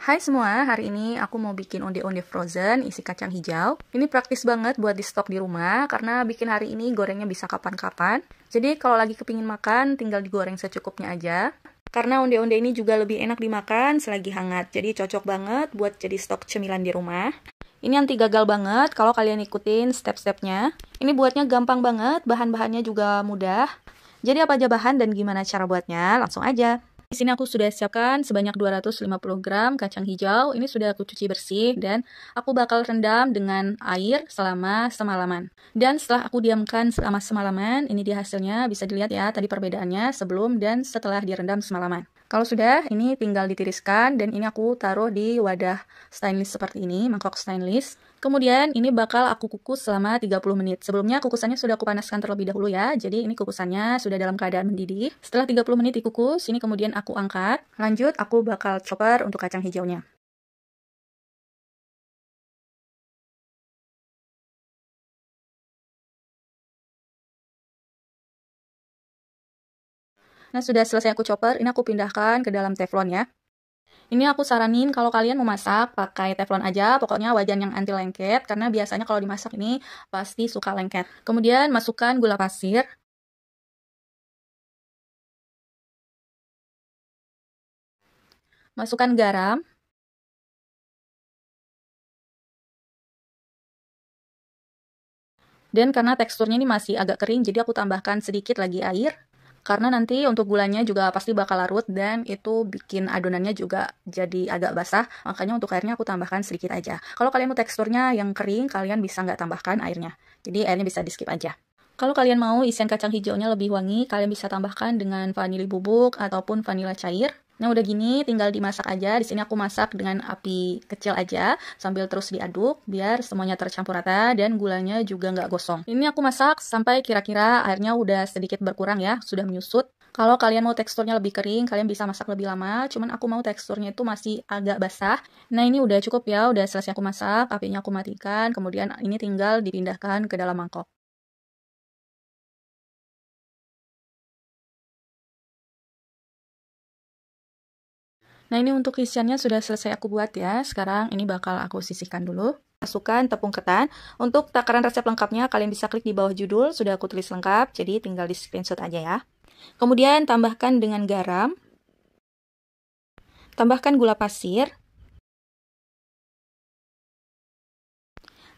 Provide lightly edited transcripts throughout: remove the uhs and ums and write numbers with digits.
Hai semua, hari ini aku mau bikin onde-onde frozen isi kacang hijau. Ini praktis banget buat di stok di rumah, karena bikin hari ini gorengnya bisa kapan-kapan. Jadi kalau lagi kepingin makan, tinggal digoreng secukupnya aja. Karena onde-onde ini juga lebih enak dimakan selagi hangat, jadi cocok banget buat jadi stok cemilan di rumah. Ini anti gagal banget kalau kalian ikutin step-stepnya. Ini buatnya gampang banget, bahan-bahannya juga mudah. Jadi apa aja bahan dan gimana cara buatnya? Langsung aja. Di sini aku sudah siapkan sebanyak 250 gram kacang hijau. Ini sudah aku cuci bersih dan aku bakal rendam dengan air selama semalaman. Dan setelah aku diamkan selama semalaman, ini dia hasilnya. Bisa dilihat ya tadi perbedaannya sebelum dan setelah direndam semalaman. Kalau sudah, ini tinggal ditiriskan dan ini aku taruh di wadah stainless seperti ini, mangkok stainless. Kemudian ini bakal aku kukus selama 30 menit. Sebelumnya kukusannya sudah aku panaskan terlebih dahulu ya. Jadi ini kukusannya sudah dalam keadaan mendidih. Setelah 30 menit dikukus, ini kemudian aku angkat. Lanjut, aku bakal chopper untuk kacang hijaunya. Nah, sudah selesai aku chopper, ini aku pindahkan ke dalam teflon ya. Ini aku saranin kalau kalian mau masak pakai teflon aja, pokoknya wajan yang anti lengket, karena biasanya kalau dimasak ini pasti suka lengket. Kemudian masukkan gula pasir. Masukkan garam. Dan karena teksturnya ini masih agak kering, jadi aku tambahkan sedikit lagi air. Karena nanti untuk gulanya juga pasti bakal larut dan itu bikin adonannya juga jadi agak basah. Makanya untuk airnya aku tambahkan sedikit aja. Kalau kalian mau teksturnya yang kering, kalian bisa nggak tambahkan airnya. Jadi airnya bisa di skip aja. Kalau kalian mau isian kacang hijaunya lebih wangi, kalian bisa tambahkan dengan vanili bubuk ataupun vanila cair. Nah udah gini, tinggal dimasak aja. Di sini aku masak dengan api kecil aja, sambil terus diaduk biar semuanya tercampur rata dan gulanya juga nggak gosong. Ini aku masak sampai kira-kira airnya udah sedikit berkurang ya, sudah menyusut. Kalau kalian mau teksturnya lebih kering, kalian bisa masak lebih lama. Cuman aku mau teksturnya itu masih agak basah. Nah ini udah cukup ya, udah selesai aku masak. Apinya aku matikan, kemudian ini tinggal dipindahkan ke dalam mangkok. Nah ini untuk isiannya sudah selesai aku buat ya. Sekarang ini bakal aku sisihkan dulu. Masukkan tepung ketan. Untuk takaran resep lengkapnya kalian bisa klik di bawah judul. Sudah aku tulis lengkap, jadi tinggal di screenshot aja ya. Kemudian tambahkan dengan garam. Tambahkan gula pasir.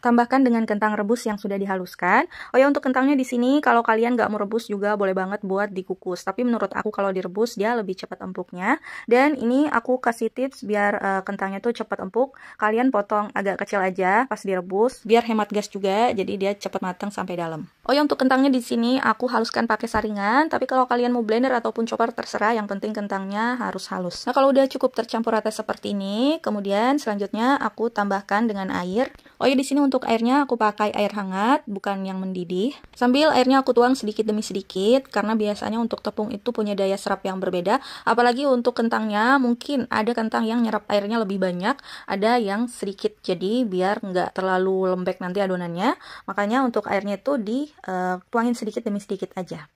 Tambahkan dengan kentang rebus yang sudah dihaluskan. Oh ya, untuk kentangnya di sini kalau kalian nggak mau rebus juga boleh banget buat dikukus. Tapi menurut aku kalau direbus dia lebih cepat empuknya. Dan ini aku kasih tips biar kentangnya tuh cepat empuk. Kalian potong agak kecil aja pas direbus biar hemat gas juga. Jadi dia cepat matang sampai dalam. Oh ya, untuk kentangnya di sini aku haluskan pakai saringan. Tapi kalau kalian mau blender ataupun chopper terserah. Yang penting kentangnya harus halus. Nah kalau udah cukup tercampur rata seperti ini, kemudian selanjutnya aku tambahkan dengan air. Oh ya, di sini untuk airnya aku pakai air hangat, bukan yang mendidih. Sambil airnya aku tuang sedikit demi sedikit, karena biasanya untuk tepung itu punya daya serap yang berbeda. Apalagi untuk kentangnya, mungkin ada kentang yang nyerap airnya lebih banyak, ada yang sedikit. Jadi biar nggak terlalu lembek nanti adonannya, makanya untuk airnya itu dituangin sedikit demi sedikit aja.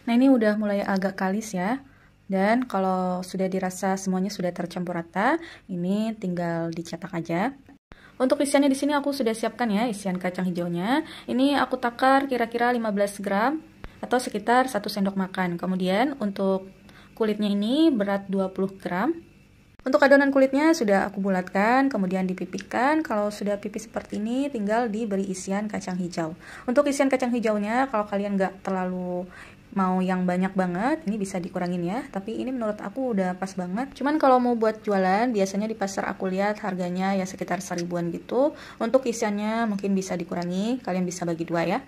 Nah ini udah mulai agak kalis ya. Dan kalau sudah dirasa semuanya sudah tercampur rata, ini tinggal dicetak aja. Untuk isiannya di sini aku sudah siapkan ya isian kacang hijaunya. Ini aku takar kira-kira 15 gram atau sekitar 1 sendok makan. Kemudian untuk kulitnya ini berat 20 gram. Untuk adonan kulitnya sudah aku bulatkan, kemudian dipipihkan. Kalau sudah pipih seperti ini, tinggal diberi isian kacang hijau. Untuk isian kacang hijaunya, kalau kalian nggak terlalu mau yang banyak banget, ini bisa dikurangin ya. Tapi ini menurut aku udah pas banget. Cuman kalau mau buat jualan, biasanya di pasar aku lihat harganya ya sekitar 1000-an gitu. Untuk isiannya mungkin bisa dikurangi, kalian bisa bagi dua ya.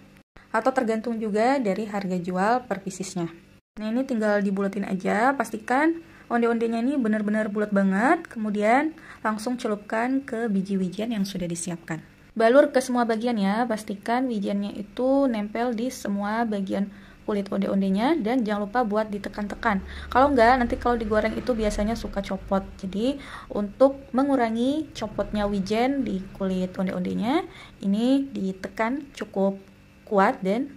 Atau tergantung juga dari harga jual per piecesnya. Nah ini tinggal dibulatin aja, pastikan onde-ondenya ini benar-benar bulat banget. Kemudian langsung celupkan ke biji-wijian yang sudah disiapkan. Balur ke semua bagian ya, pastikan wijiannya itu nempel di semua bagian kulit onde-ondenya dan jangan lupa buat ditekan-tekan. Kalau enggak, nanti kalau digoreng itu biasanya suka copot. Jadi untuk mengurangi copotnya wijen di kulit onde-ondenya, ini ditekan cukup kuat dan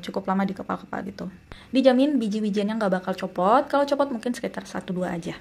cukup lama di kepal-kepal gitu. Dijamin biji-bijiannya nggak bakal copot, kalau copot mungkin sekitar 1-2 aja.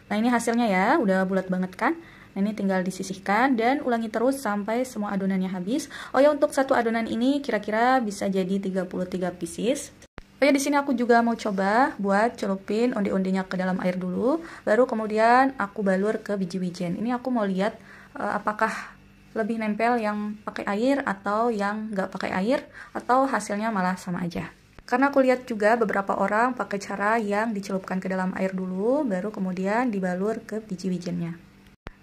Nah ini hasilnya ya, udah bulat banget kan? Nah ini tinggal disisihkan dan ulangi terus sampai semua adonannya habis. Oh ya, untuk satu adonan ini kira-kira bisa jadi 33 pieces. Oh ya, di sini aku juga mau coba buat celupin onde-ondenya ke dalam air dulu, baru kemudian aku balur ke biji-bijian. Ini aku mau lihat apakah lebih nempel yang pakai air atau yang nggak pakai air, atau hasilnya malah sama aja. Karena aku lihat juga beberapa orang pakai cara yang dicelupkan ke dalam air dulu, baru kemudian dibalur ke biji-bijiannya.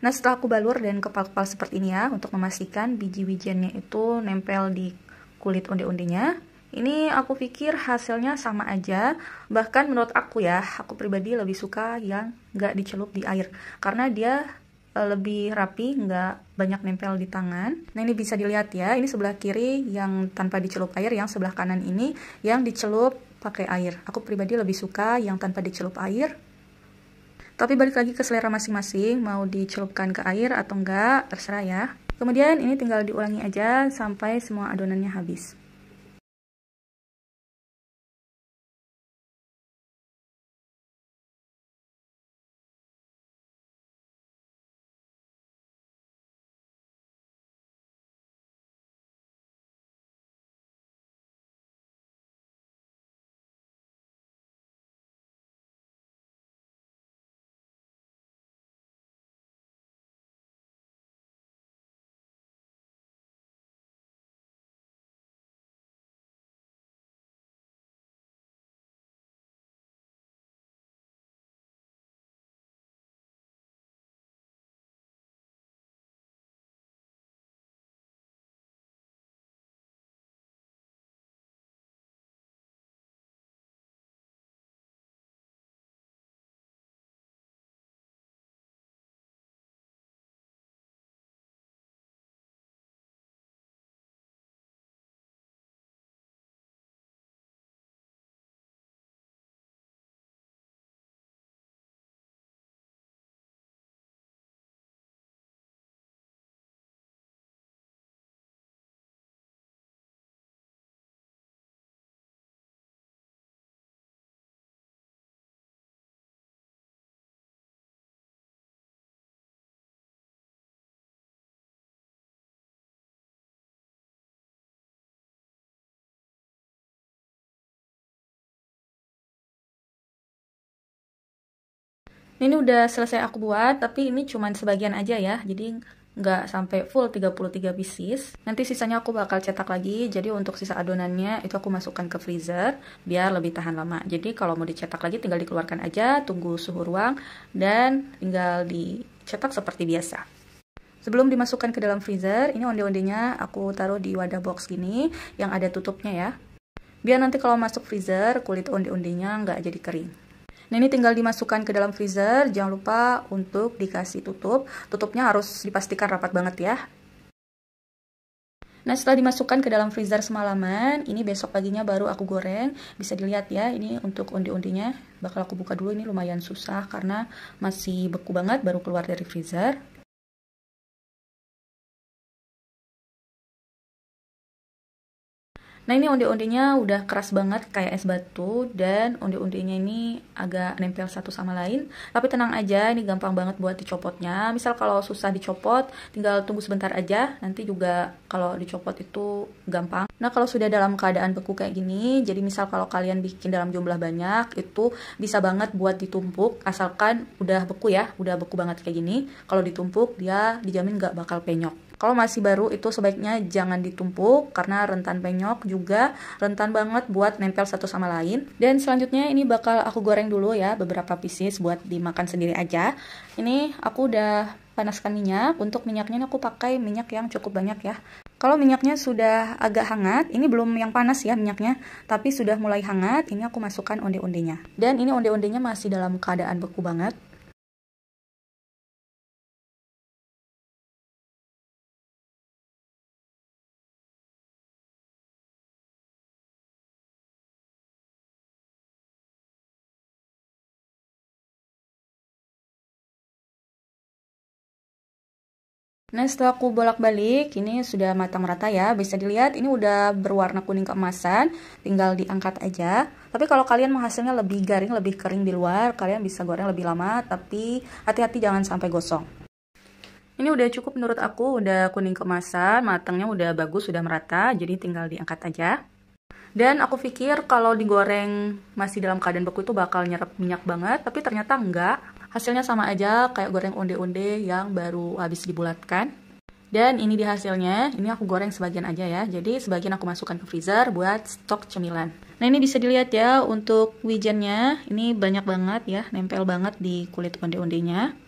Nah setelah aku balur dan kepal-kepal seperti ini ya, untuk memastikan biji-bijiannya itu nempel di kulit onde-ondenya, ini aku pikir hasilnya sama aja. Bahkan menurut aku ya, aku pribadi lebih suka yang nggak dicelup di air, karena dia lebih rapi, nggak banyak nempel di tangan. Nah ini bisa dilihat ya, ini sebelah kiri yang tanpa dicelup air, yang sebelah kanan ini yang dicelup pakai air. Aku pribadi lebih suka yang tanpa dicelup air. Tapi balik lagi ke selera masing-masing, mau dicelupkan ke air atau enggak, terserah ya. Kemudian ini tinggal diulangi aja sampai semua adonannya habis. Ini udah selesai aku buat, tapi ini cuman sebagian aja ya, jadi nggak sampai full 33 pieces. Nanti sisanya aku bakal cetak lagi, jadi untuk sisa adonannya itu aku masukkan ke freezer, biar lebih tahan lama. Jadi kalau mau dicetak lagi tinggal dikeluarkan aja, tunggu suhu ruang, dan tinggal dicetak seperti biasa. Sebelum dimasukkan ke dalam freezer, ini onde-ondenya aku taruh di wadah box gini, yang ada tutupnya ya. Biar nanti kalau masuk freezer, kulit onde-ondenya nggak jadi kering. Nah ini tinggal dimasukkan ke dalam freezer, jangan lupa untuk dikasih tutup. Tutupnya harus dipastikan rapat banget ya. Nah setelah dimasukkan ke dalam freezer semalaman, ini besok paginya baru aku goreng. Bisa dilihat ya, ini untuk onde-ondenya. Bakal aku buka dulu, ini lumayan susah karena masih beku banget, baru keluar dari freezer. Nah ini onde-ondenya udah keras banget kayak es batu, dan onde-ondenya ini agak nempel satu sama lain. Tapi tenang aja, ini gampang banget buat dicopotnya. Misal kalau susah dicopot, tinggal tunggu sebentar aja, nanti juga kalau dicopot itu gampang. Nah kalau sudah dalam keadaan beku kayak gini, jadi misal kalau kalian bikin dalam jumlah banyak, itu bisa banget buat ditumpuk, asalkan udah beku ya, udah beku banget kayak gini. Kalau ditumpuk, dia dijamin gak bakal penyok. Kalau masih baru itu sebaiknya jangan ditumpuk, karena rentan penyok, juga rentan banget buat nempel satu sama lain. Dan selanjutnya ini bakal aku goreng dulu ya, beberapa pieces buat dimakan sendiri aja. Ini aku udah panaskan minyak. Untuk minyaknya ini aku pakai minyak yang cukup banyak ya. Kalau minyaknya sudah agak hangat, ini belum yang panas ya minyaknya, tapi sudah mulai hangat, ini aku masukkan onde-ondenya. Dan ini onde-ondenya masih dalam keadaan beku banget. Nah, setelah aku bolak-balik, ini sudah matang rata ya. Bisa dilihat ini udah berwarna kuning keemasan, tinggal diangkat aja. Tapi kalau kalian mau hasilnya lebih garing, lebih kering di luar, kalian bisa goreng lebih lama, tapi hati-hati jangan sampai gosong. Ini udah cukup menurut aku, udah kuning keemasan, matangnya udah bagus, sudah merata, jadi tinggal diangkat aja. Dan aku pikir kalau digoreng masih dalam keadaan beku itu bakal nyerap minyak banget, tapi ternyata enggak. Hasilnya sama aja kayak goreng onde-onde yang baru habis dibulatkan. Dan ini di hasilnya, ini aku goreng sebagian aja ya. Jadi sebagian aku masukkan ke freezer buat stok cemilan. Nah, ini bisa dilihat ya untuk wijennya, ini banyak banget ya, nempel banget di kulit onde-ondenya.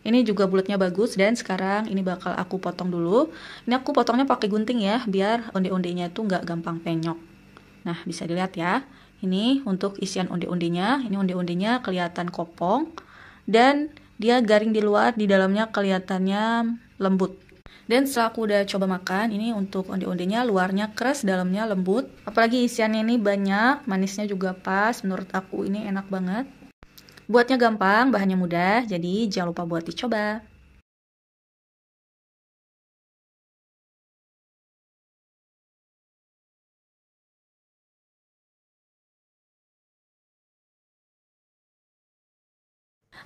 Ini juga bulatnya bagus dan sekarang ini bakal aku potong dulu. Ini aku potongnya pakai gunting ya, biar onde-ondenya itu nggak gampang penyok. Nah, bisa dilihat ya. Ini untuk isian onde-ondenya. Ini onde-ondenya kelihatan kopong dan dia garing di luar, di dalamnya kelihatannya lembut. Dan setelah aku udah coba makan, ini untuk onde-ondenya luarnya keras, dalamnya lembut. Apalagi isiannya ini banyak, manisnya juga pas. Menurut aku ini enak banget. Buatnya gampang, bahannya mudah, jadi jangan lupa buat dicoba.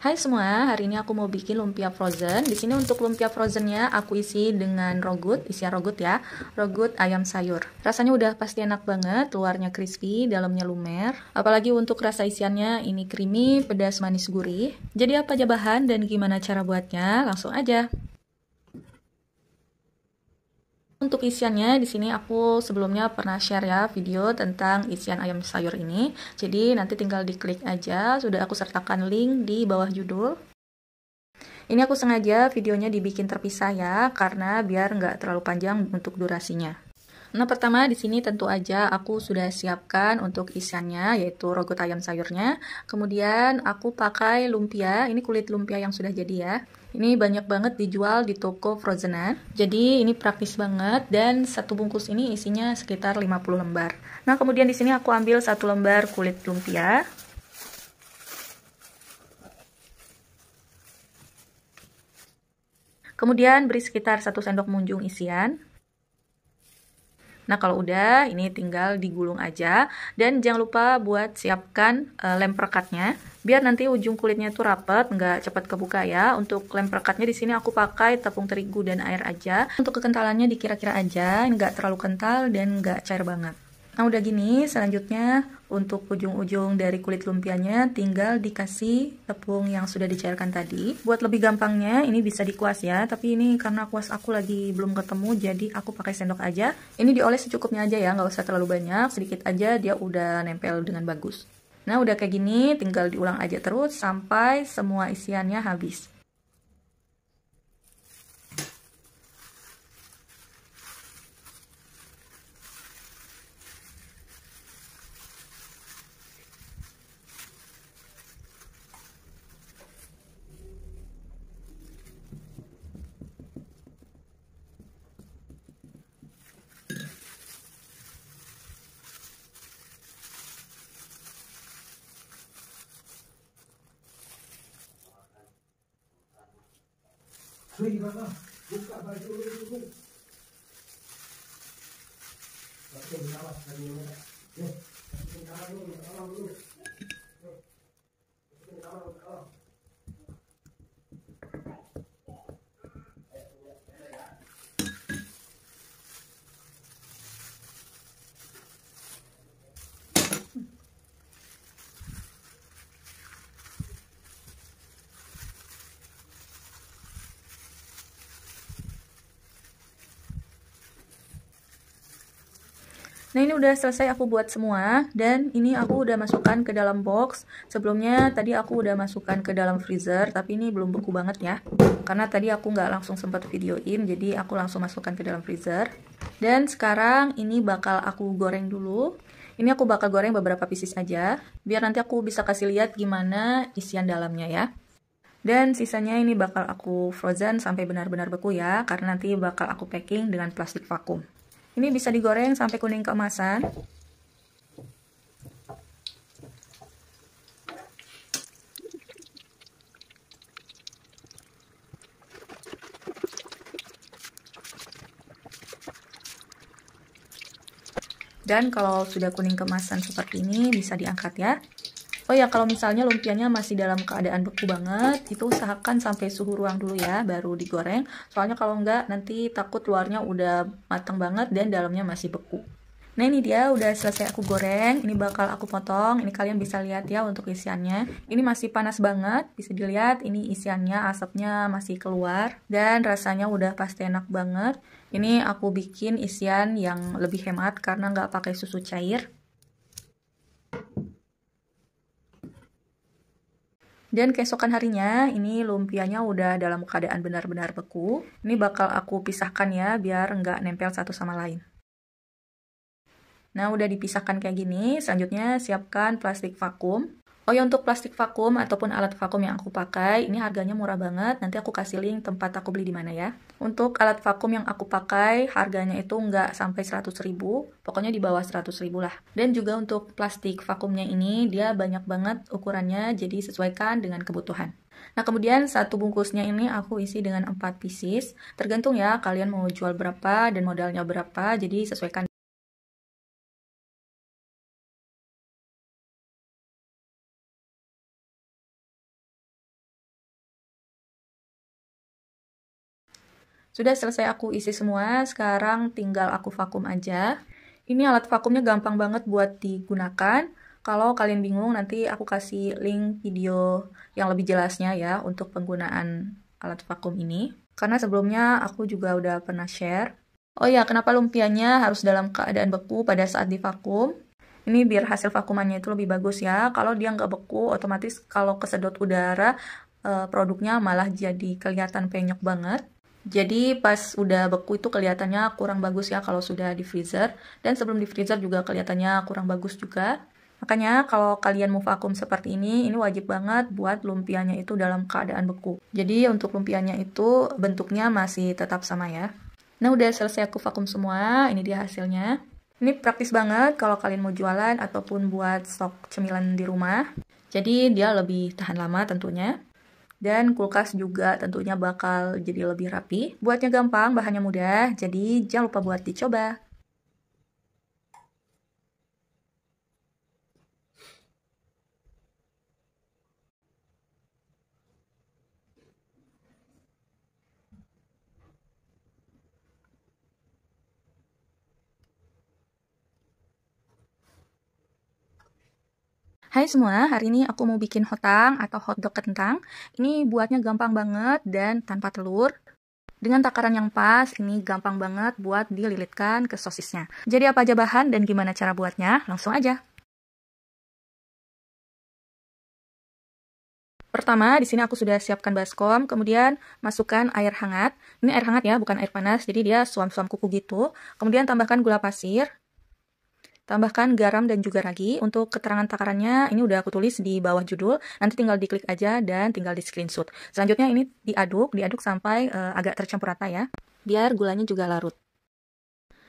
Hai semua, hari ini aku mau bikin lumpia frozen. Di sini untuk lumpia frozennya aku isi dengan rogut, isian rogut ya, rogut ayam sayur. Rasanya udah pasti enak banget, luarnya crispy, dalamnya lumer. Apalagi untuk rasa isiannya ini creamy, pedas, manis, gurih. Jadi apa aja bahan dan gimana cara buatnya? Langsung aja. Untuk isiannya di sini aku sebelumnya pernah share ya video tentang isian ayam sayur ini. Jadi nanti tinggal diklik aja, sudah aku sertakan link di bawah judul. Ini aku sengaja videonya dibikin terpisah ya, karena biar nggak terlalu panjang untuk durasinya. Nah, pertama di sini tentu aja aku sudah siapkan untuk isiannya, yaitu rogot ayam sayurnya. Kemudian aku pakai lumpia, ini kulit lumpia yang sudah jadi ya. Ini banyak banget dijual di toko frozenan. Jadi ini praktis banget dan satu bungkus ini isinya sekitar 50 lembar. Nah, kemudian di sini aku ambil 1 lembar kulit lumpia. Kemudian beri sekitar 1 sendok munjung isian. Nah, kalau udah, ini tinggal digulung aja. Dan jangan lupa buat siapkan lem perekatnya. Biar nanti ujung kulitnya itu rapet, nggak cepat kebuka ya. Untuk lem perekatnya di sini aku pakai tepung terigu dan air aja. Untuk kekentalannya dikira-kira aja, nggak terlalu kental dan nggak cair banget. Nah, udah gini, selanjutnya untuk ujung-ujung dari kulit lumpianya tinggal dikasih tepung yang sudah dicairkan tadi. Buat lebih gampangnya, ini bisa dikuas ya, tapi ini karena kuas aku lagi belum ketemu, jadi aku pakai sendok aja. Ini dioles secukupnya aja ya, nggak usah terlalu banyak, sedikit aja dia udah nempel dengan bagus. Nah, udah kayak gini, tinggal diulang aja terus sampai semua isiannya habis. Buka baju dulu. Oke, awas tadi dulu. Yuk, masukin kamar dulu, kamar dulu. Yuk, masukin kamar dulu. Nah, ini udah selesai aku buat semua dan ini aku udah masukkan ke dalam box. Sebelumnya tadi aku udah masukkan ke dalam freezer, tapi ini belum beku banget ya. Karena tadi aku nggak langsung sempat videoin, jadi aku langsung masukkan ke dalam freezer. Dan sekarang ini bakal aku goreng dulu. Ini aku bakal goreng beberapa pieces aja, biar nanti aku bisa kasih lihat gimana isian dalamnya ya. Dan sisanya ini bakal aku frozen sampai benar-benar beku ya, karena nanti bakal aku packing dengan plastik vakum. Ini bisa digoreng sampai kuning keemasan. Dan kalau sudah kuning kemasan seperti ini, bisa diangkat ya. Oh ya, kalau misalnya lumpianya masih dalam keadaan beku banget, itu usahakan sampai suhu ruang dulu ya, baru digoreng. Soalnya kalau enggak, nanti takut luarnya udah matang banget dan dalamnya masih beku. Nah ini dia udah selesai aku goreng, ini bakal aku potong, ini kalian bisa lihat ya untuk isiannya. Ini masih panas banget, bisa dilihat ini isiannya, asapnya masih keluar, dan rasanya udah pasti enak banget. Ini aku bikin isian yang lebih hemat karena nggak pakai susu cair. Dan keesokan harinya, ini lumpianya udah dalam keadaan benar-benar beku. Ini bakal aku pisahkan ya, biar nggak nempel satu sama lain. Nah, udah dipisahkan kayak gini, selanjutnya siapkan plastik vakum. Oh ya, untuk plastik vakum ataupun alat vakum yang aku pakai, ini harganya murah banget, nanti aku kasih link tempat aku beli di mana ya. Untuk alat vakum yang aku pakai, harganya itu nggak sampai 100.000, pokoknya di bawah 100.000 lah. Dan juga untuk plastik vakumnya ini, dia banyak banget ukurannya, jadi sesuaikan dengan kebutuhan. Nah, kemudian satu bungkusnya ini aku isi dengan 4 pieces, tergantung ya kalian mau jual berapa dan modalnya berapa, jadi sesuaikan. Sudah selesai aku isi semua, sekarang tinggal aku vakum aja. Ini alat vakumnya gampang banget buat digunakan. Kalau kalian bingung, nanti aku kasih link video yang lebih jelasnya ya untuk penggunaan alat vakum ini. Karena sebelumnya aku juga udah pernah share. Oh ya, kenapa lumpianya harus dalam keadaan beku pada saat divakum? Ini biar hasil vakumannya itu lebih bagus ya. Kalau dia nggak beku, otomatis kalau kesedot udara, produknya malah jadi kelihatan penyok banget. Jadi pas udah beku itu kelihatannya kurang bagus ya kalau sudah di freezer. Dan sebelum di freezer juga kelihatannya kurang bagus juga. Makanya kalau kalian mau vakum seperti ini wajib banget buat lumpianya itu dalam keadaan beku. Jadi untuk lumpianya itu bentuknya masih tetap sama ya. Nah udah selesai aku vakum semua, ini dia hasilnya. Ini praktis banget kalau kalian mau jualan ataupun buat stok cemilan di rumah. Jadi dia lebih tahan lama tentunya. Dan kulkas juga tentunya bakal jadi lebih rapi. Buatnya gampang, bahannya mudah, jadi jangan lupa buat dicoba. Hai semua, hari ini aku mau bikin hotang atau hotdog kentang. Ini buatnya gampang banget dan tanpa telur. Dengan takaran yang pas, ini gampang banget buat dililitkan ke sosisnya. Jadi apa aja bahan dan gimana cara buatnya? Langsung aja. Pertama, di sini aku sudah siapkan baskom, kemudian masukkan air hangat. Ini air hangat ya, bukan air panas, jadi dia suam-suam kuku gitu. Kemudian tambahkan gula pasir. Tambahkan garam dan juga ragi. Untuk keterangan takarannya, ini udah aku tulis di bawah judul. Nanti tinggal diklik aja dan tinggal di screenshot. Selanjutnya ini diaduk sampai agak tercampur rata ya. Biar gulanya juga larut.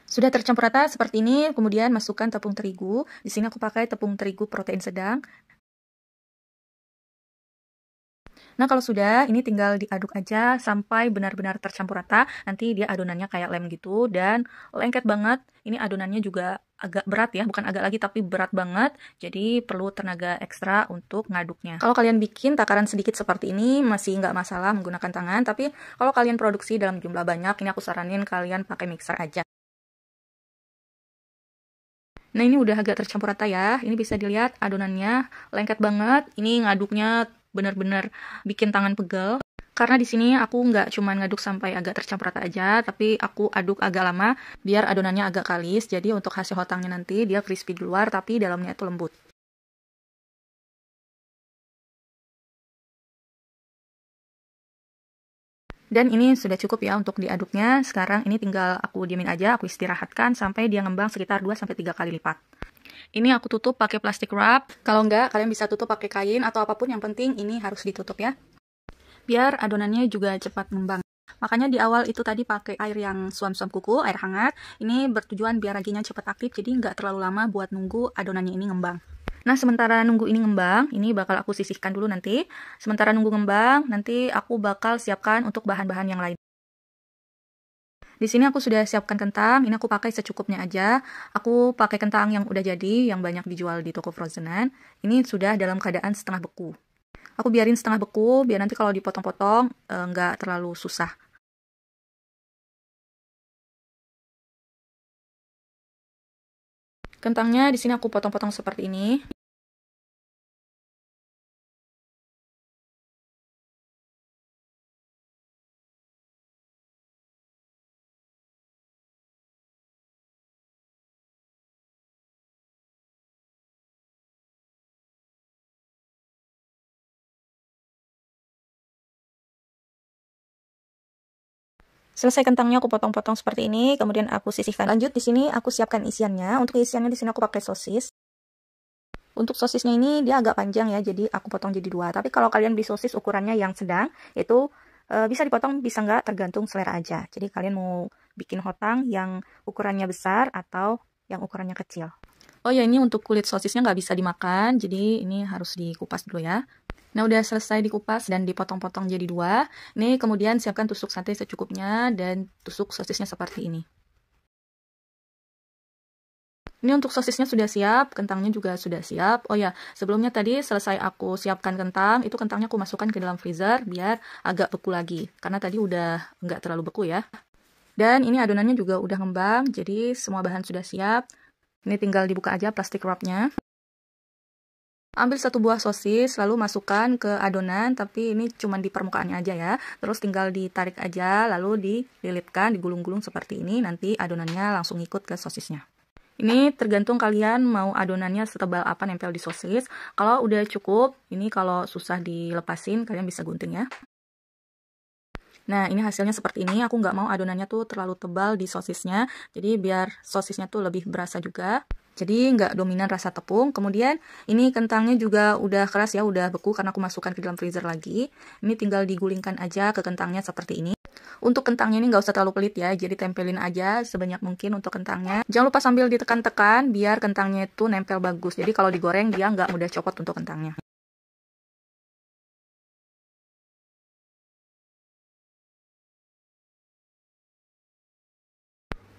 Sudah tercampur rata seperti ini, kemudian masukkan tepung terigu. Di sini aku pakai tepung terigu protein sedang. Nah, kalau sudah, ini tinggal diaduk aja sampai benar-benar tercampur rata. Nanti dia adonannya kayak lem gitu dan lengket banget. Ini adonannya juga agak berat ya, bukan agak lagi tapi berat banget. Jadi perlu tenaga ekstra untuk ngaduknya. Kalau kalian bikin takaran sedikit seperti ini masih nggak masalah menggunakan tangan. Tapi kalau kalian produksi dalam jumlah banyak, ini aku saranin kalian pakai mixer aja. Nah, ini udah agak tercampur rata ya. Ini bisa dilihat adonannya lengket banget. Ini ngaduknya benar-benar bikin tangan pegel. Karena di sini aku nggak cuma ngaduk sampai agak tercampur rata aja, tapi aku aduk agak lama biar adonannya agak kalis. Jadi untuk hasil hotangnya nanti dia crispy di luar tapi dalamnya itu lembut. Dan ini sudah cukup ya untuk diaduknya. Sekarang ini tinggal aku diemin aja, aku istirahatkan sampai dia ngembang sekitar 2-3 kali lipat. Ini aku tutup pakai plastik wrap. Kalau enggak, kalian bisa tutup pakai kain atau apapun, yang penting ini harus ditutup ya. Biar adonannya juga cepat ngembang. Makanya di awal itu tadi pakai air yang suam-suam kuku, air hangat. Ini bertujuan biar raginya cepat aktif, jadi nggak terlalu lama buat nunggu adonannya ini ngembang. Nah, sementara nunggu ini ngembang, ini bakal aku sisihkan dulu nanti. Sementara nunggu ngembang, nanti aku bakal siapkan untuk bahan-bahan yang lain. Di sini aku sudah siapkan kentang, ini aku pakai secukupnya aja. Aku pakai kentang yang udah jadi, yang banyak dijual di toko frozenan. Ini sudah dalam keadaan setengah beku. Aku biarin setengah beku, biar nanti kalau dipotong-potong nggak terlalu susah. Kentangnya di sini aku potong-potong seperti ini. Selesai kentangnya aku potong-potong seperti ini, kemudian aku sisihkan. Lanjut di sini aku siapkan isiannya. Untuk isiannya di sini aku pakai sosis. Untuk sosisnya ini dia agak panjang ya, jadi aku potong jadi 2. Tapi kalau kalian beli sosis ukurannya yang sedang, itu bisa dipotong, bisa nggak, tergantung selera aja. Jadi kalian mau bikin hotang yang ukurannya besar atau yang ukurannya kecil. Oh ya, ini untuk kulit sosisnya nggak bisa dimakan, jadi ini harus dikupas dulu ya. Nah, udah selesai dikupas dan dipotong-potong jadi 2. Nih, kemudian siapkan tusuk sate secukupnya dan tusuk sosisnya seperti ini. Ini untuk sosisnya sudah siap, kentangnya juga sudah siap. Oh ya, sebelumnya tadi selesai aku siapkan kentang, itu kentangnya aku masukkan ke dalam freezer biar agak beku lagi. Karena tadi udah nggak terlalu beku ya. Dan ini adonannya juga udah ngembang, jadi semua bahan sudah siap. Ini tinggal dibuka aja plastik wrapnya. Ambil satu buah sosis, lalu masukkan ke adonan, tapi ini cuma di permukaannya aja ya. Terus tinggal ditarik aja, lalu dililitkan, digulung-gulung seperti ini, nanti adonannya langsung ikut ke sosisnya. Ini tergantung kalian mau adonannya setebal apa nempel di sosis. Kalau udah cukup, ini kalau susah dilepasin, kalian bisa gunting ya. Nah, ini hasilnya seperti ini. Aku nggak mau adonannya tuh terlalu tebal di sosisnya, jadi biar sosisnya tuh lebih berasa juga. Jadi nggak dominan rasa tepung. Kemudian ini kentangnya juga udah keras ya, udah beku karena aku masukkan ke dalam freezer lagi. Ini tinggal digulingkan aja ke kentangnya seperti ini. Untuk kentangnya ini nggak usah terlalu pelit ya, jadi tempelin aja sebanyak mungkin untuk kentangnya. Jangan lupa sambil ditekan-tekan biar kentangnya itu nempel bagus. Jadi kalau digoreng dia nggak mudah copot untuk kentangnya.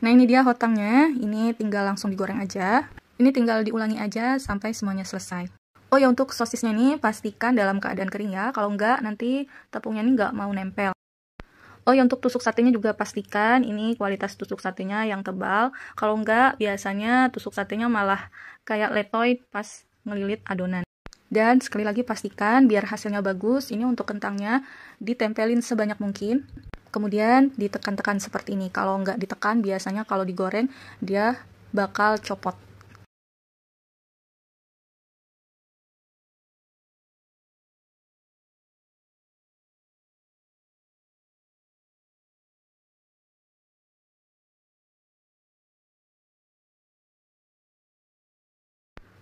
Nah, ini dia hotangnya. Ini tinggal langsung digoreng aja. Ini tinggal diulangi aja sampai semuanya selesai. Oh ya, untuk sosisnya ini pastikan dalam keadaan kering ya. Kalau enggak, nanti tepungnya ini nggak mau nempel. Oh ya, untuk tusuk satenya juga pastikan ini kualitas tusuk satenya yang tebal. Kalau enggak, biasanya tusuk satenya malah kayak letoy pas ngelilit adonan. Dan sekali lagi pastikan biar hasilnya bagus, ini untuk kentangnya ditempelin sebanyak mungkin. Kemudian ditekan-tekan seperti ini. Kalau nggak ditekan, biasanya kalau digoreng, dia bakal copot.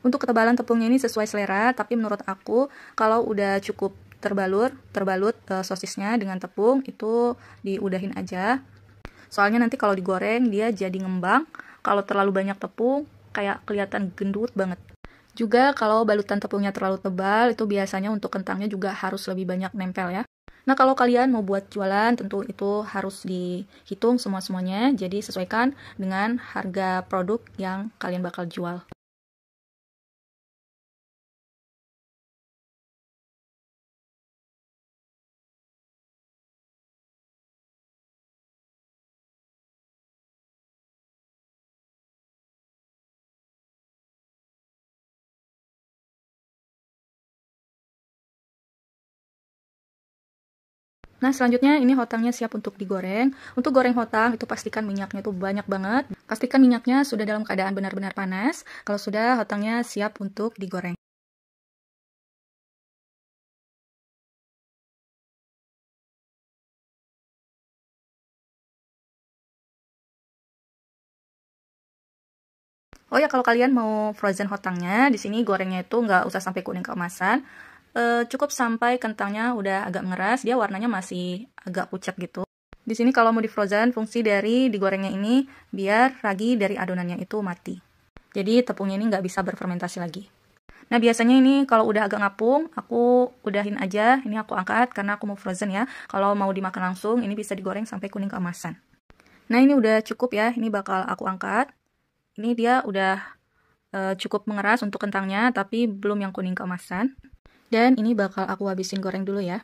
Untuk ketebalan tepungnya ini sesuai selera, tapi menurut aku, kalau udah cukup terbalut sosisnya dengan tepung, itu diudahin aja. Soalnya nanti kalau digoreng, dia jadi ngembang. Kalau terlalu banyak tepung, kayak kelihatan gendut banget. Juga kalau balutan tepungnya terlalu tebal, itu biasanya untuk kentangnya juga harus lebih banyak nempel ya. Nah, kalau kalian mau buat jualan, tentu itu harus dihitung semua-semuanya. Jadi sesuaikan dengan harga produk yang kalian bakal jual. Nah, selanjutnya ini hotangnya siap untuk digoreng. Untuk goreng hotang, itu pastikan minyaknya itu banyak banget. Pastikan minyaknya sudah dalam keadaan benar-benar panas. Kalau sudah, hotangnya siap untuk digoreng. Oh ya, kalau kalian mau frozen hotangnya, di sini gorengnya itu nggak usah sampai kuning keemasan. Cukup sampai kentangnya udah agak ngeras, dia warnanya masih agak pucat gitu. Di sini kalau mau di frozen, fungsi dari digorengnya ini biar ragi dari adonannya itu mati. Jadi tepungnya ini nggak bisa berfermentasi lagi. Nah, biasanya ini kalau udah agak ngapung, aku udahin aja. Ini aku angkat karena aku mau frozen ya. Kalau mau dimakan langsung, ini bisa digoreng sampai kuning keemasan. Nah, ini udah cukup ya, ini bakal aku angkat. Ini dia udah cukup mengeras untuk kentangnya, tapi belum yang kuning keemasan. Dan ini bakal aku habisin goreng dulu ya.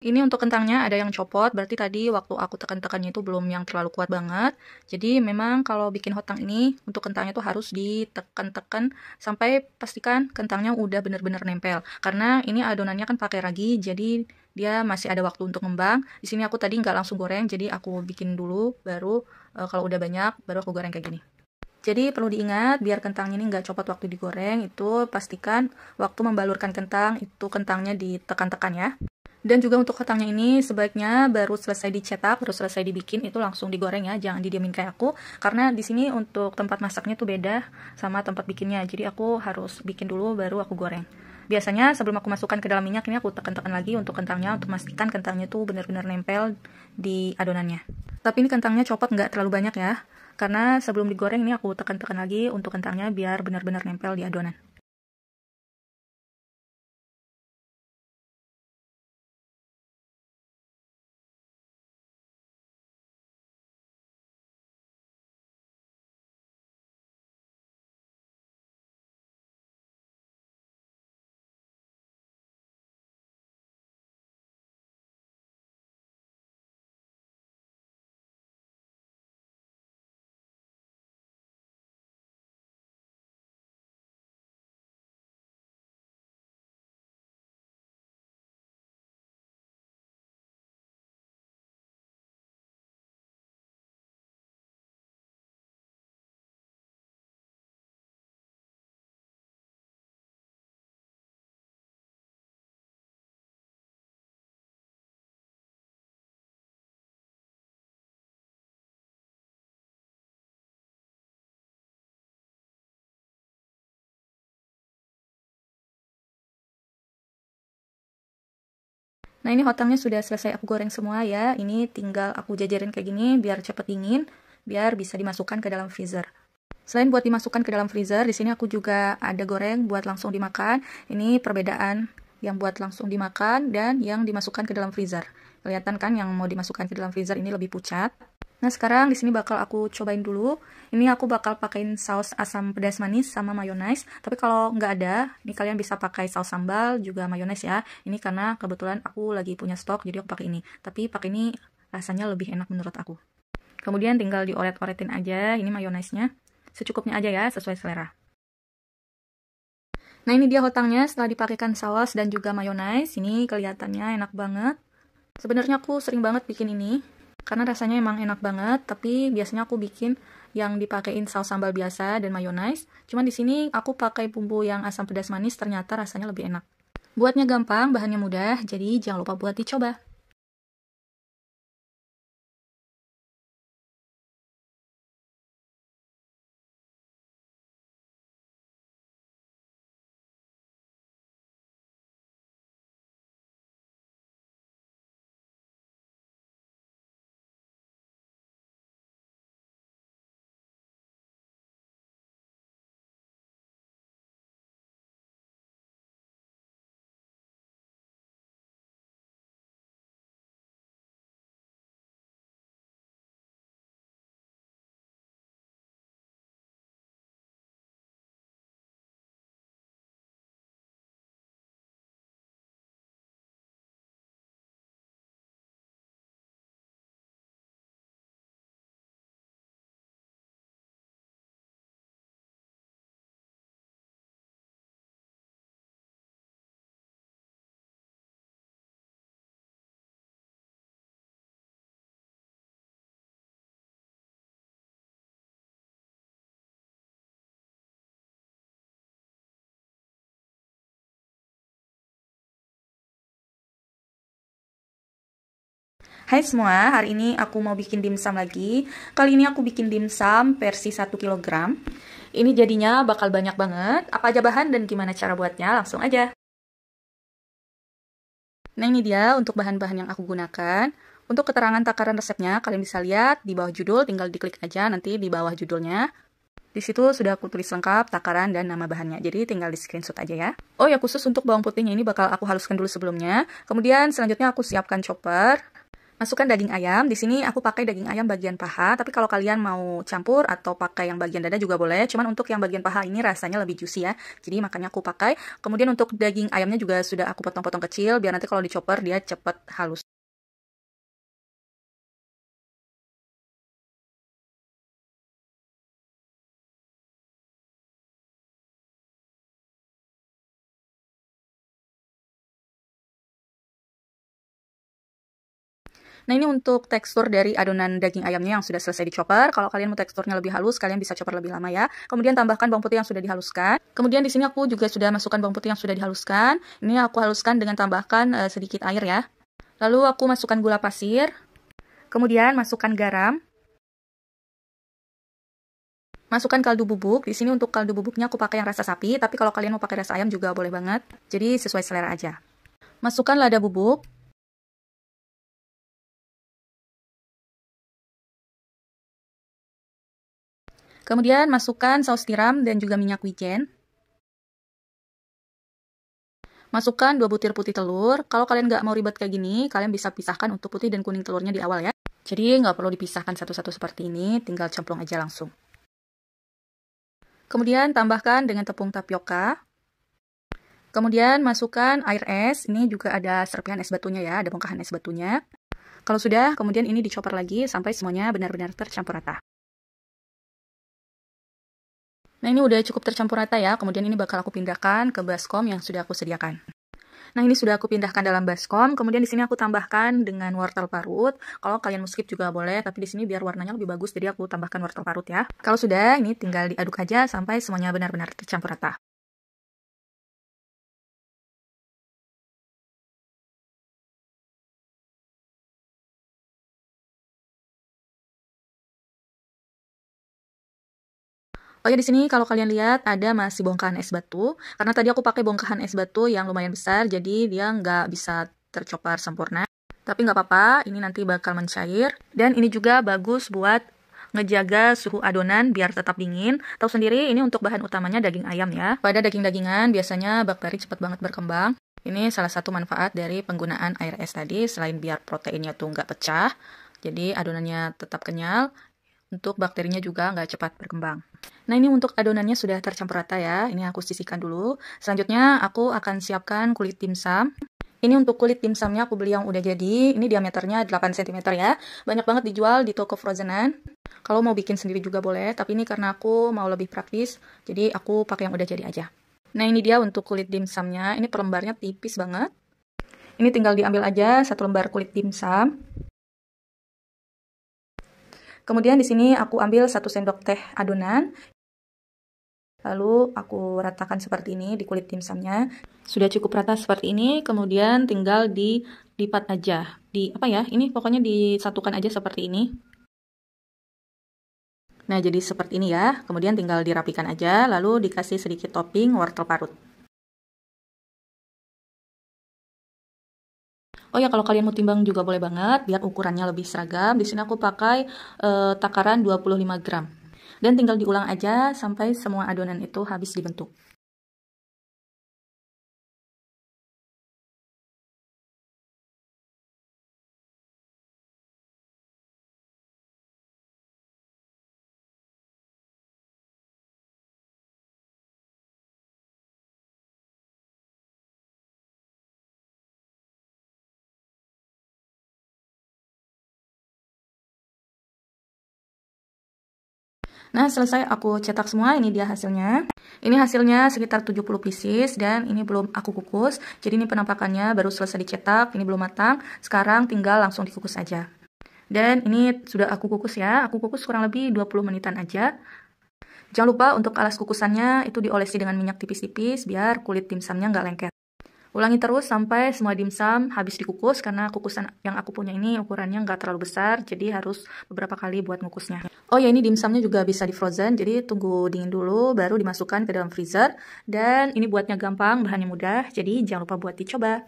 Ini untuk kentangnya ada yang copot, berarti tadi waktu aku tekan-tekannya itu belum yang terlalu kuat banget. Jadi memang kalau bikin hotang ini, untuk kentangnya tuh harus ditekan-tekan sampai pastikan kentangnya udah bener-bener nempel. Karena ini adonannya kan pakai ragi, jadi dia masih ada waktu untuk ngembang. Di sini aku tadi nggak langsung goreng, jadi aku bikin dulu, baru kalau udah banyak, baru aku goreng kayak gini. Jadi perlu diingat, biar kentangnya ini nggak copot waktu digoreng, itu pastikan waktu membalurkan kentang, itu kentangnya ditekan-tekan ya. Dan juga untuk kentangnya ini sebaiknya baru selesai dicetak, baru selesai dibikin itu langsung digoreng ya, jangan didiamin kayak aku. Karena di sini untuk tempat masaknya tuh beda sama tempat bikinnya, jadi aku harus bikin dulu baru aku goreng. Biasanya sebelum aku masukkan ke dalam minyak ini aku tekan-tekan lagi untuk kentangnya untuk memastikan kentangnya tuh benar-benar nempel di adonannya. Tapi ini kentangnya copot nggak terlalu banyak ya, karena sebelum digoreng ini aku tekan-tekan lagi untuk kentangnya biar benar-benar nempel di adonan. Nah, ini hotangnya sudah selesai aku goreng semua ya. Ini tinggal aku jajarin kayak gini biar cepet dingin, biar bisa dimasukkan ke dalam freezer. Selain buat dimasukkan ke dalam freezer, di sini aku juga ada goreng buat langsung dimakan. Ini perbedaan yang buat langsung dimakan dan yang dimasukkan ke dalam freezer. Kelihatan kan yang mau dimasukkan ke dalam freezer ini lebih pucat. Nah, sekarang di sini bakal aku cobain dulu. Ini aku bakal pakein saus asam pedas manis sama mayonaise. Tapi kalau nggak ada, ini kalian bisa pakai saus sambal juga mayonaise ya. Ini karena kebetulan aku lagi punya stok, jadi aku pakai ini. Tapi pakai ini rasanya lebih enak menurut aku. Kemudian tinggal dioret-oretin aja, ini mayonaise-nya. Secukupnya aja ya, sesuai selera. Nah, ini dia hotangnya setelah dipakaikan saus dan juga mayonaise. Ini kelihatannya enak banget. Sebenarnya aku sering banget bikin ini karena rasanya emang enak banget, tapi biasanya aku bikin yang dipakein saus sambal biasa dan mayonaise. Cuman di sini aku pakai bumbu yang asam pedas manis, ternyata rasanya lebih enak. Buatnya gampang, bahannya mudah, jadi jangan lupa buat dicoba. Hai semua, hari ini aku mau bikin dimsum lagi. Kali ini aku bikin dimsum versi 1 kg. Ini jadinya bakal banyak banget. Apa aja bahan dan gimana cara buatnya? Langsung aja. Nah, ini dia untuk bahan-bahan yang aku gunakan. Untuk keterangan takaran resepnya, kalian bisa lihat di bawah judul, tinggal diklik aja nanti di bawah judulnya. Di situ sudah aku tulis lengkap takaran dan nama bahannya, jadi tinggal di screenshot aja ya. Oh ya, khusus untuk bawang putihnya ini bakal aku haluskan dulu sebelumnya. Kemudian selanjutnya aku siapkan chopper. Masukkan daging ayam. Di sini aku pakai daging ayam bagian paha, tapi kalau kalian mau campur atau pakai yang bagian dada juga boleh. Cuman untuk yang bagian paha ini rasanya lebih juicy ya. Jadi makanya aku pakai. Kemudian untuk daging ayamnya juga sudah aku potong-potong kecil biar nanti kalau dichopper dia cepet halus. Nah, ini untuk tekstur dari adonan daging ayamnya yang sudah selesai dichopper. Kalau kalian mau teksturnya lebih halus, kalian bisa chopper lebih lama ya. Kemudian tambahkan bawang putih yang sudah dihaluskan. Kemudian di sini aku juga sudah masukkan bawang putih yang sudah dihaluskan. Ini aku haluskan dengan tambahkan sedikit air ya. Lalu aku masukkan gula pasir. Kemudian masukkan garam. Masukkan kaldu bubuk. Di sini untuk kaldu bubuknya aku pakai yang rasa sapi, tapi kalau kalian mau pakai rasa ayam juga boleh banget. Jadi sesuai selera aja. Masukkan lada bubuk. Kemudian masukkan saus tiram dan juga minyak wijen. Masukkan 2 butir putih telur. Kalau kalian nggak mau ribet kayak gini, kalian bisa pisahkan untuk putih dan kuning telurnya di awal ya. Jadi nggak perlu dipisahkan satu-satu seperti ini, tinggal cemplung aja langsung. Kemudian tambahkan dengan tepung tapioka. Kemudian masukkan air es. Ini juga ada serpihan es batunya ya, ada bongkahan es batunya. Kalau sudah, kemudian ini dichopper lagi sampai semuanya benar-benar tercampur rata. Nah, ini udah cukup tercampur rata ya. Kemudian ini bakal aku pindahkan ke baskom yang sudah aku sediakan. Nah, ini sudah aku pindahkan dalam baskom. Kemudian di sini aku tambahkan dengan wortel parut. Kalau kalian mau skip juga boleh, tapi di sini biar warnanya lebih bagus, jadi aku tambahkan wortel parut ya. Kalau sudah, ini tinggal diaduk aja sampai semuanya benar-benar tercampur rata. Oh ya, di sini kalau kalian lihat ada masih bongkahan es batu. Karena tadi aku pakai bongkahan es batu yang lumayan besar, jadi dia nggak bisa tercopar sempurna. Tapi nggak apa-apa, ini nanti bakal mencair. Dan ini juga bagus buat ngejaga suhu adonan biar tetap dingin. Tahu sendiri, ini untuk bahan utamanya daging ayam ya. Pada daging-dagingan biasanya bakteri cepat banget berkembang. Ini salah satu manfaat dari penggunaan air es tadi, selain biar proteinnya tuh nggak pecah. Jadi adonannya tetap kenyal, untuk bakterinya juga nggak cepat berkembang. Nah, ini untuk adonannya sudah tercampur rata ya. Ini aku sisihkan dulu. Selanjutnya aku akan siapkan kulit dimsum. Ini untuk kulit dimsumnya aku beli yang udah jadi. Ini diameternya 8 cm ya. Banyak banget dijual di toko frozenan. Kalau mau bikin sendiri juga boleh, tapi ini karena aku mau lebih praktis, jadi aku pakai yang udah jadi aja. Nah, ini dia untuk kulit dimsumnya. Ini per lembarnya tipis banget. Ini tinggal diambil aja 1 lembar kulit dimsum. Kemudian di sini aku ambil 1 sendok teh adonan. Lalu aku ratakan seperti ini di kulit dimsumnya. Sudah cukup rata seperti ini, kemudian tinggal dilipat aja. Ini pokoknya disatukan aja seperti ini. Nah, jadi seperti ini ya. Kemudian tinggal dirapikan aja, lalu dikasih sedikit topping wortel parut. Oh ya, kalau kalian mau timbang juga boleh banget, biar ukurannya lebih seragam. Di sini aku pakai takaran 25 gram. Dan tinggal diulang aja sampai semua adonan itu habis dibentuk. Nah, selesai aku cetak semua, ini dia hasilnya. Ini hasilnya sekitar 70 pieces dan ini belum aku kukus. Jadi ini penampakannya baru selesai dicetak, ini belum matang. Sekarang tinggal langsung dikukus aja. Dan ini sudah aku kukus ya, aku kukus kurang lebih 20 menitan aja. Jangan lupa untuk alas kukusannya itu diolesi dengan minyak tipis-tipis biar kulit dimsumnya nggak lengket. Ulangi terus sampai semua dimsum habis dikukus karena kukusan yang aku punya ini ukurannya nggak terlalu besar, jadi harus beberapa kali buat ngukusnya. Oh ya, ini dimsumnya juga bisa di frozen, jadi tunggu dingin dulu baru dimasukkan ke dalam freezer. Dan ini buatnya gampang, bahannya mudah, jadi jangan lupa buat dicoba.